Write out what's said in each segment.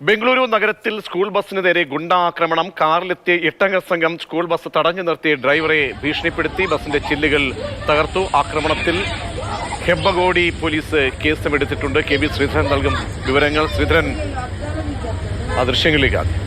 ബംഗളൂരു നഗരത്തിൽ സ്കൂൾ ബസിന് നേരെ ഗുണ്ടാക്രമണം. കാറിലെത്തിയ 8-അംഗ സംഘം സ്കൂൾ ബസ് തടഞ്ഞു നിർത്തിയ ഡ്രൈവറെ ഭീഷണിപ്പെടുത്തി ബസിന്റെ ചില്ലുകൾ തകർത്തു. ആക്രമണത്തിൽ Hebbagodi police കേസുമെടുത്തിട്ടുണ്ട്. K V Sreedharan നൽകും വിവരങ്ങൾ. ശ്രീധരൻ, ആ ദൃശ്യങ്ങളിലേക്ക് ആദ്യം.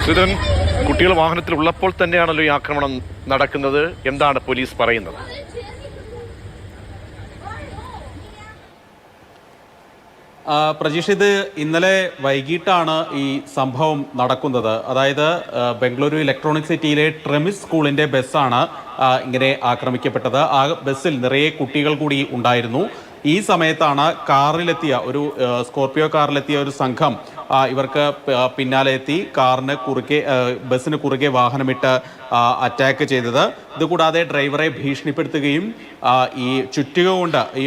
ശ്രീധരൻ, കുട്ടികൾ വാഹനത്തിൽ ഉള്ളപ്പോൾ തന്നെയാണല്ലോ ഈ ആക്രമണം നടക്കുന്നത്. എന്താണ് പോലീസ് പറയുന്നത്? പ്രജീഷ്, ഇത് ഇന്നലെ വൈകിട്ടാണ് ഈ സംഭവം നടക്കുന്നത്. അതായത് ബംഗളൂരു ഇലക്ട്രോണിക് സിറ്റിയിലെ ട്രെമിസ് സ്കൂളിന്റെ ബസ്സാണ് ഇങ്ങനെ ആക്രമിക്കപ്പെട്ടത്. ആ ബസ്സിൽ നിറയെ കുട്ടികൾ കൂടി ഉണ്ടായിരുന്നു. ഈ സമയത്താണ് കാറിലെത്തിയ ഒരു സ്കോർപിയോ കാറിലെത്തിയ ഒരു സംഘം ഇവർക്ക് പിന്നാലെ എത്തി ബസ്സിന് കുറുകെ വാഹനമിട്ട് അറ്റാക്ക് ചെയ്തത്. ഇതുകൂടാതെ ഡ്രൈവറെ ഭീഷണിപ്പെടുത്തുകയും ഈ ചുറ്റിക കൊണ്ട് ഈ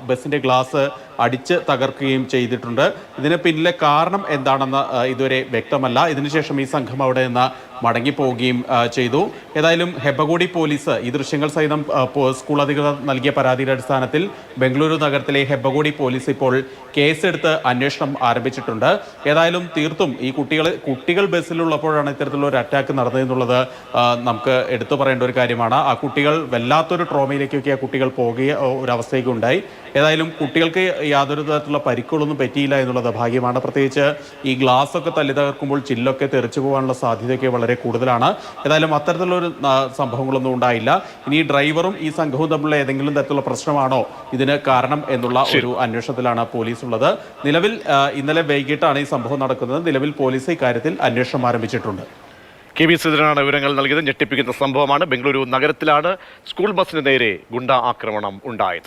ബസ്സിന്റെ ഗ്ലാസ് അടിച്ച് തകർക്കുകയും ചെയ്തിട്ടുണ്ട്. ഇതിന് പിന്നിലെ കാരണം എന്താണെന്ന് ഇതുവരെ വ്യക്തമല്ല. ഇതിനുശേഷം ഈ സംഘം അവിടെ നിന്ന് മടങ്ങിപ്പോവുകയും ചെയ്തു. ഏതായാലും ഹെബ്ബഗോഡി പോലീസ് ഈ ദൃശ്യങ്ങൾ സഹിതം സ്കൂൾ അധികൃതർ നൽകിയ പരാതിയുടെ അടിസ്ഥാനത്തിൽ ബംഗളൂരു നഗരത്തിലെ ഹെബ്ബഗോഡി പോലീസ് ഇപ്പോൾ കേസെടുത്ത് അന്വേഷണം ആരംഭിച്ചിട്ടുണ്ട്. ഏതായാലും തീർത്തും ഈ കുട്ടികൾ ബസ്സിലുള്ളപ്പോഴാണ് ഇത്തരത്തിലുള്ള ഒരു അറ്റാക്ക് നടന്നതെന്നുള്ളത് നമുക്ക് എടുത്തു പറയേണ്ട ഒരു കാര്യമാണ്. ആ കുട്ടികൾ വല്ലാത്തൊരു ട്രോമയിലേക്കൊക്കെ ആ കുട്ടികൾ പോകുക ഒരവസ്ഥയൊക്കെ ഉണ്ടായി. ഏതായാലും കുട്ടികൾക്ക് യാതൊരു തരത്തിലുള്ള പരിക്കുകളൊന്നും പറ്റിയില്ല എന്നുള്ളത് ഭാഗ്യമാണ്. പ്രത്യേകിച്ച് ഈ ഗ്ലാസ് ഒക്കെ തല്ലി തകർക്കുമ്പോൾ ചില്ലൊക്കെ തെറിച്ചു പോകാനുള്ള സാധ്യതയൊക്കെ വളരെ കൂടുതലാണ്. ഏതായാലും അത്തരത്തിലുള്ളൊരു സംഭവങ്ങളൊന്നും ഉണ്ടായില്ല. ഇനി ഡ്രൈവറും ഈ സംഘവും തമ്മിലുള്ള ഏതെങ്കിലും തരത്തിലുള്ള പ്രശ്നമാണോ ഇതിന് കാരണം എന്നുള്ള ഒരു അന്വേഷണത്തിലാണ് പോലീസ് ഉള്ളത്. നിലവിൽ ഇന്നലെ വൈകിട്ടാണ് ഈ സംഭവം നടക്കുന്നത്. നിലവിൽ പോലീസ് ഇക്കാര്യത്തിൽ അന്വേഷണം ആരംഭിച്ചിട്ടുണ്ട്. കെ വി ശ്രീധരനാണ് വിവരങ്ങൾ നൽകിയത്. ഞെട്ടിപ്പിക്കുന്ന സംഭവമാണ്. ബംഗളൂരു നഗരത്തിലാണ് സ്കൂൾ ബസിന് നേരെ ഗുണ്ടാ ആക്രമണം ഉണ്ടായത്.